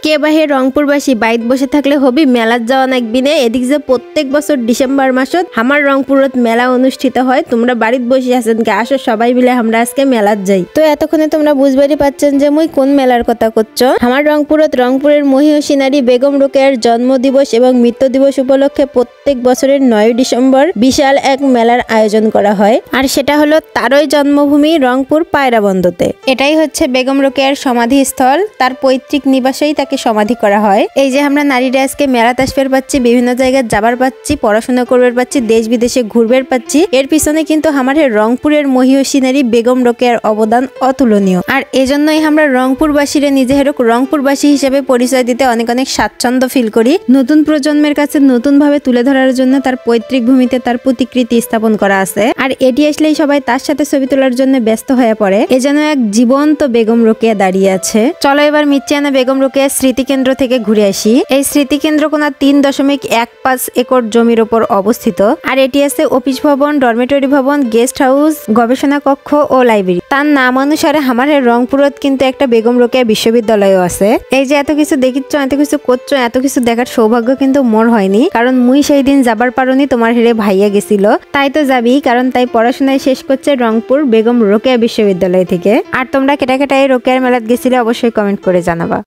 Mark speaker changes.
Speaker 1: কে বাহে রংপুরবাসী বাইত বসে থাকলে হবি মেলাত যাওয়া নাকবিনে। এদিক যে প্রত্যেক বছর ডিসেম্বর মাসত আমার রংপুরত মেলা অনুষ্ঠিত হয়, তোমরা বাড়িত বসে আছেন কে? আসো সবাই মিলে আমরা আজকে মেলাত যাই। তো এতক্ষণে তোমরা বুঝবারই পাচ্ছেন যে মুই কোন মেলার কথা করছো। আমার রংপুরের মহিষী নারী বেগম রোকেয়ার জন্মদিবস এবং মৃত্যু দিবস উপলক্ষে প্রত্যেক বছরের 9 ডিসেম্বর বিশাল এক মেলার আয়োজন করা হয়। আর সেটা হলো তারই জন্মভূমি রংপুর পায়রাবন্দতে। এটাই হচ্ছে বেগম রোকেয়ার সমাধিস্থল, তার পৈতৃক নিবাসেই তাকে সমাধি করা হয়। এই যে আমরা নারীরা আজকে মেলাতে আসবার পাচ্ছি, বিভিন্ন জায়গায় যাবার পাচ্ছি, পড়াশোনা করবার পাচ্ছি, দেশ বিদেশে ঘুরবার পাচ্ছি, এর পিছনে কিন্তু আমাদের রংপুরের মহিষী নারী বেগম রোকেয়ার অবদান অতুলনীয়। আর এজন্যই আমরা রংপুরবাসীরা নিজেদের রংপুরবাসী হিসেবে পরিচয় দিতে অনেক অনেক স্বাচ্ছন্দ্য ফিল করি। নতুন প্রজন্মের কাছে নতুন ভাবে তুলে ধরার জন্য তার পৈতৃক ভূমিতে তার প্রতিকৃতি স্থাপন করা আছে। আর এটি আসলেই সবাই তার সাথে ছবি তোলার জন্য ব্যস্ত হয়ে পড়ে। এজন্য এক জীবন্ত বেগম রোকেয়া দাঁড়িয়ে আছে। চলো এবার মির্চিয়ানা বেগম রোকেয়া স্মৃতিকেন্দ্র থেকে ঘুরে আসি। এই স্মৃতিকেন্দ্র কোনা 3.15 একর জমির উপর অবস্থিত। আর এটি আছে অফিস ভবন, ডরমেটরি ভবন, গেস্ট হাউস, গবেষণা কক্ষ ও লাইব্রেরি। তার নাম অনুসারে আমাদের রংপুরত কিন্তু একটা বেগম রোকেয়া বিশ্ববিদ্যালয়ও আছে। এই যে এত কিছু দেখিচ্ছ, এত কিছু করছো, এত কিছু দেখার সৌভাগ্য কিন্তু মোর হয়নি, কারণ মুই সেই দিন যাবার পারোনি, তোমার হেরে ভাইয়া গেছিল। তাই তো যাবি, কারণ তাই পড়াশোনায় শেষ করছে রংপুর বেগম রোকেয়া বিশ্ববিদ্যালয় থেকে। আর তোমরা কেটা কেটা এই রোকেয়ার মেলাত গেছিলে অবশ্যই কমেন্ট করে জানাবা।